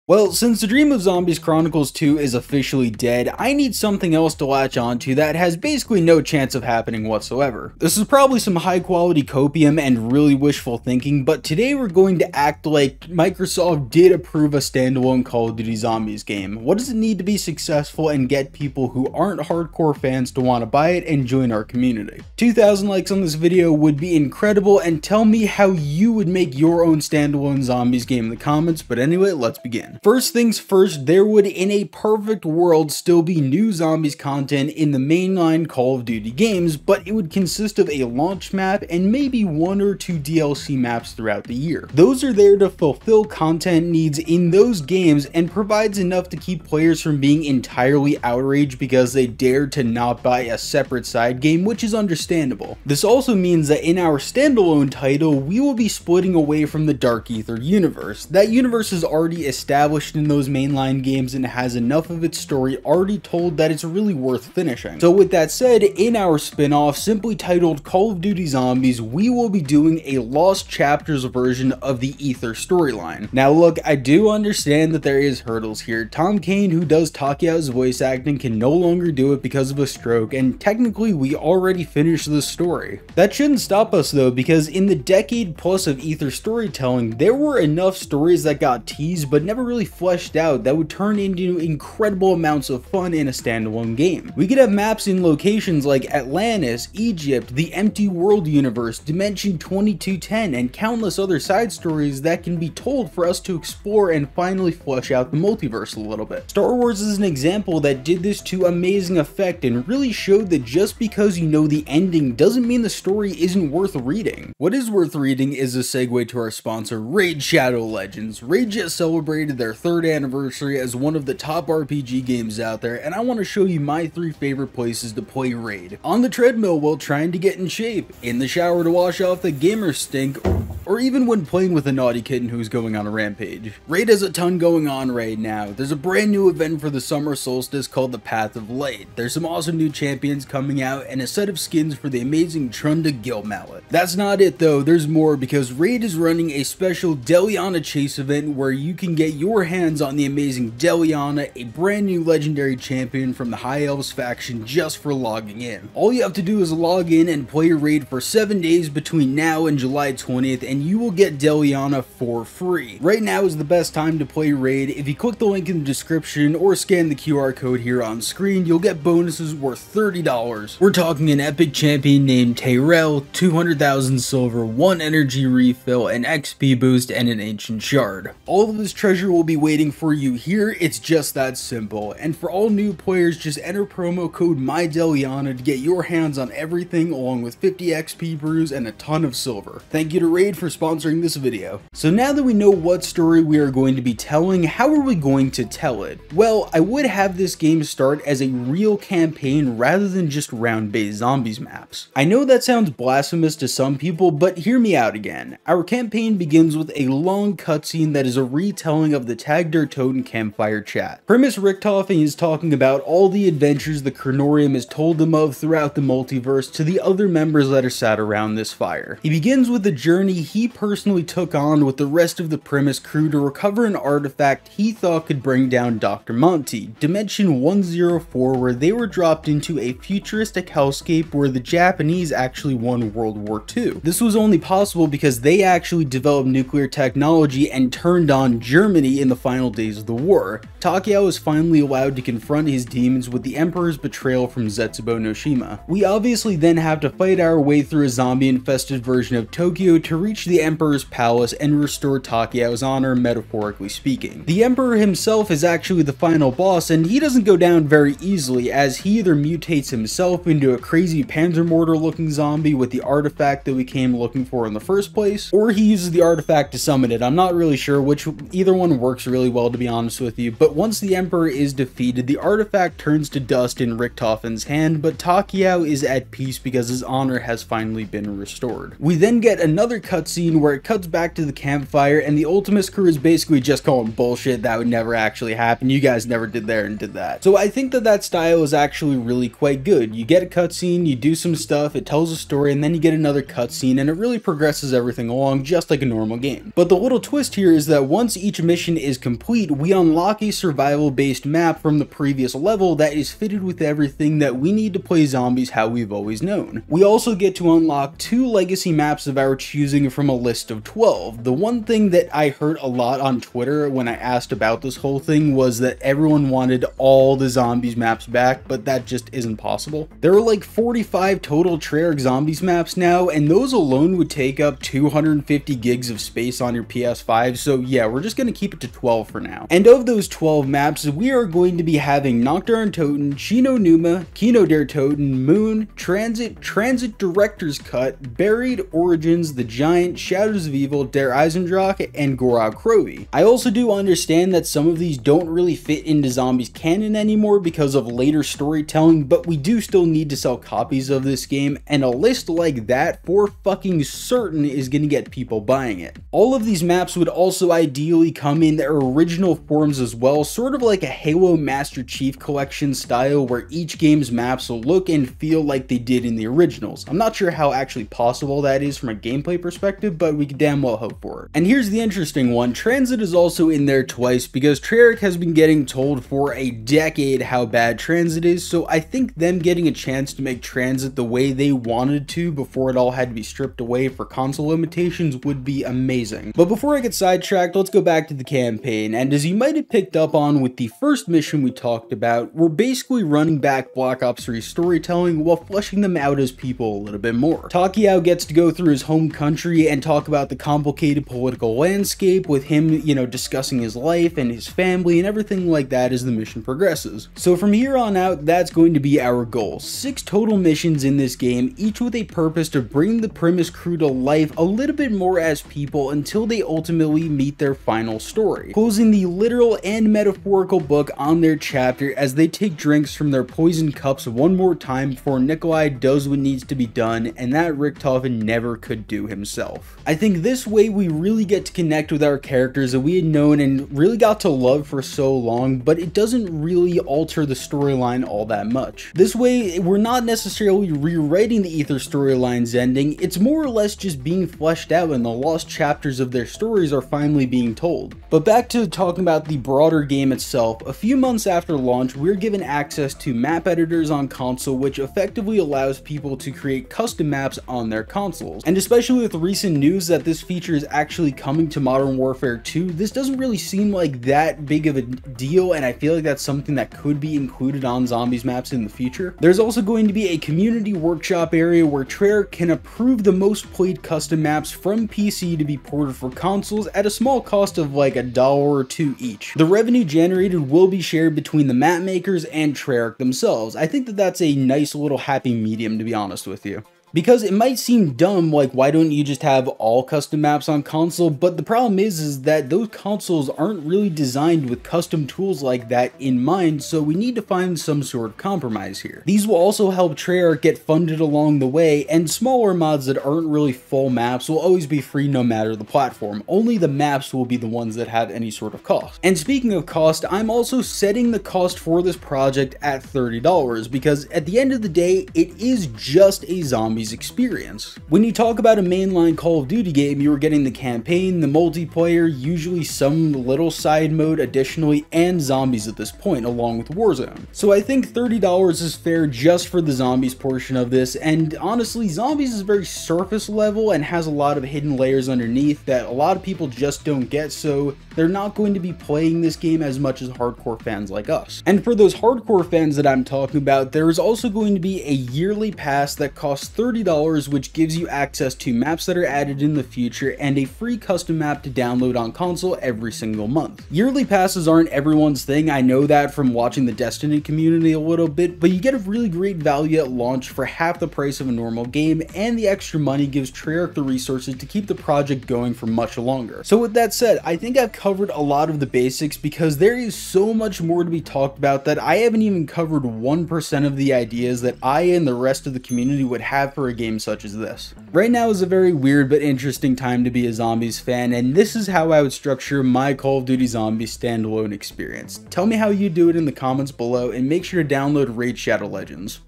Well, since the Dream of Zombies Chronicles 2 is officially dead, I need something else to latch onto that has basically no chance of happening whatsoever. This is probably some high quality copium and really wishful thinking, but today we're going to act like Microsoft did approve a standalone Call of Duty Zombies game. What does it need to be successful and get people who aren't hardcore fans to want to buy it and join our community? 2,000 likes on this video would be incredible, and tell me how you would make your own standalone Zombies game in the comments, but anyway, let's begin. First things first, there would in a perfect world still be new Zombies content in the mainline Call of Duty games, but it would consist of a launch map and maybe 1 or 2 DLC maps throughout the year. Those are there to fulfill content needs in those games and provides enough to keep players from being entirely outraged because they dared to not buy a separate side game, which is understandable. This also means that in our standalone title, we will be splitting away from the Dark Aether universe. That universe is already established in those mainline games and has enough of its story already told that it's really worth finishing. So with that said, in our spin-off simply titled Call of Duty Zombies, we will be doing a Lost Chapters version of the Aether storyline. Now look, I do understand that there is hurdles here. Tom Kane, who does Takeya's voice acting, can no longer do it because of a stroke, and technically we already finished the story. That shouldn't stop us though, because in the decade plus of Aether storytelling, there were enough stories that got teased but never really fleshed out that would turn into incredible amounts of fun in a standalone game. We could have maps in locations like Atlantis, Egypt, the Empty World universe, Dimension 2210, and countless other side stories that can be told for us to explore and finally flesh out the multiverse a little bit. Star Wars is an example that did this to amazing effect and really showed that just because you know the ending doesn't mean the story isn't worth reading. What is worth reading is a segue to our sponsor, Raid Shadow Legends. Raid just celebrated their 3rd anniversary as one of the top RPG games out there, and I want to show you my 3 favorite places to play Raid. On the treadmill while trying to get in shape, in the shower to wash off the gamer stink, or even when playing with a naughty kitten who's going on a rampage. Raid has a ton going on right now. There's a brand new event for the summer solstice called the Path of Light. There's some awesome new champions coming out and a set of skins for the amazing Trunda Gill Mallet. That's not it though, there's more, because Raid is running a special Deliana Chase event where you can get your hands on the amazing Deliana, a brand new legendary champion from the High Elves faction, just for logging in. All you have to do is log in and play Raid for 7 days between now and July 20th, and you will get Deliana for free. Right now is the best time to play Raid. If you click the link in the description or scan the QR code here on screen, you'll get bonuses worth $30. We're talking an epic champion named Tyrell, 200,000 silver, 1 energy refill, an XP boost, and an ancient shard. All of this treasure will be waiting for you here. It's just that simple. And for all new players, just enter promo code MyDeliana to get your hands on everything, along with 50 XP brews and a ton of silver. Thank you to Raid for sponsoring this video. So now that we know what story we are going to be telling, how are we going to tell it? Well, I would have this game start as a real campaign rather than just round-based zombies maps. I know that sounds blasphemous to some people, but hear me out again. Our campaign begins with a long cutscene that is a retelling of the Tag der Toten campfire chat. Primus Richtofen is talking about all the adventures the Kernorium has told them of throughout the multiverse to the other members that are sat around this fire. He begins with the journey he personally took on with the rest of the Primus crew to recover an artifact he thought could bring down Dr. Monty, Dimension 104, where they were dropped into a futuristic hellscape where the Japanese actually won World War II. This was only possible because they actually developed nuclear technology and turned on Germany in the final days of the war. Takeo is finally allowed to confront his demons with the Emperor's betrayal from Zetsubo no Shima. We obviously then have to fight our way through a zombie-infested version of Tokyo to reach the Emperor's palace and restore Takeo's honor, metaphorically speaking. The Emperor himself is actually the final boss, and he doesn't go down very easily, as he either mutates himself into a crazy Panzermortar looking zombie with the artifact that we came looking for in the first place, or he uses the artifact to summon it. I'm not really sure which, either one works really well to be honest with you, but once the Emperor is defeated, the artifact turns to dust in Richtofen's hand, but Takeo is at peace because his honor has finally been restored. We then get another cutscene where it cuts back to the campfire and the Ultimus crew is basically just calling bullshit. That would never actually happen. You guys never did there and did that. So I think that style is actually really quite good. You get a cutscene, you do some stuff, it tells a story, and then you get another cutscene, and it really progresses everything along just like a normal game. But the little twist here is that once each mission is complete, we unlock a survival-based map from the previous level that is fitted with everything that we need to play zombies how we've always known. We also get to unlock 2 legacy maps of our choosing from a list of 12. The one thing that I heard a lot on Twitter when I asked about this whole thing was that everyone wanted all the zombies maps back, but that just isn't possible. There are like 45 total Treyarch Zombies maps now, and those alone would take up 250 gigs of space on your PS5, so yeah, we're just gonna keep it to 12 for now. And of those 12 maps, we are going to be having Nocturne Toten, Chino Numa, Kino der Toten, Moon, Transit, Transit Director's Cut, Buried, Origins, The Giant, Shadows of Evil, Der Eisendrache, and Gorod Krovi. I also do understand that some of these don't really fit into Zombies canon anymore because of later storytelling, but we do still need to sell copies of this game, and a list like that for fucking certain is gonna get people buying it. All of these maps would also ideally come in their original forms as well, sort of like a Halo Master Chief Collection style where each game's maps will look and feel like they did in the originals. I'm not sure how actually possible that is from a gameplay perspective, but we could damn well hope for it. And here's the interesting one, Transit is also in there twice because Treyarch has been getting told for a decade how bad Transit is, so I think them getting a chance to make Transit the way they wanted to before it all had to be stripped away for console limitations would be amazing. But before I get sidetracked, let's go back to the campaign, and as you might have picked up on with the first mission we talked about, we're basically running back Black Ops 3 storytelling while fleshing them out as people a little bit more. Takiao gets to go through his home country and talk about the complicated political landscape with him, you know, discussing his life and his family and everything like that as the mission progresses. So from here on out, that's going to be our goal. 6 total missions in this game, each with a purpose to bring the Primus crew to life a little bit more as people until they ultimately meet their final story, closing the literal and metaphorical book on their chapter as they take drinks from their poison cups one more time before Nikolai does what needs to be done, and that Richtofen never could do himself. I think this way we really get to connect with our characters that we had known and really got to love for so long, but it doesn't really alter the storyline all that much. This way, we're not necessarily rewriting the Aether storyline's ending, it's more or less just being fleshed out and the lost chapters of their stories are finally being told. But back to talking about the broader game itself, a few months after launch, we're given access to map editors on console, which effectively allows people to create custom maps on their consoles. And especially with recent news that this feature is actually coming to Modern Warfare 2, this doesn't really seem like that big of a deal, and I feel like that's something that could be included on Zombies maps in the future. There's also going to be a community workshop area where Treyarch can approve the most played custom maps from PC to be ported for consoles at a small cost of like $1 or $2 each. The revenue generated will be shared between the map makers and Treyarch themselves. I think that that's a nice little happy medium, to be honest with you. Because it might seem dumb, like why don't you just have all custom maps on console, but the problem is that those consoles aren't really designed with custom tools like that in mind, so we need to find some sort of compromise here. These will also help Treyarch get funded along the way, and smaller mods that aren't really full maps will always be free no matter the platform. Only the maps will be the ones that have any sort of cost. And speaking of cost, I'm also setting the cost for this project at $30, because at the end of the day, it is just a zombie experience. When you talk about a mainline Call of Duty game, you are getting the campaign, the multiplayer, usually some little side mode additionally, and zombies at this point, along with Warzone. So I think $30 is fair just for the zombies portion of this, and honestly, zombies is very surface level and has a lot of hidden layers underneath that a lot of people just don't get, so they're not going to be playing this game as much as hardcore fans like us. And for those hardcore fans that I'm talking about, there is also going to be a yearly pass that costs $30, which gives you access to maps that are added in the future and a free custom map to download on console every single month. Yearly passes aren't everyone's thing, I know that from watching the Destiny community a little bit, but you get a really great value at launch for half the price of a normal game, and the extra money gives Treyarch the resources to keep the project going for much longer. So with that said, I think I've covered a lot of the basics because there is so much more to be talked about that I haven't even covered 1% of the ideas that I and the rest of the community would have for a game such as this. Right now is a very weird but interesting time to be a Zombies fan, and this is how I would structure my Call of Duty Zombies standalone experience. Tell me how you do it in the comments below, and make sure to download Raid Shadow Legends.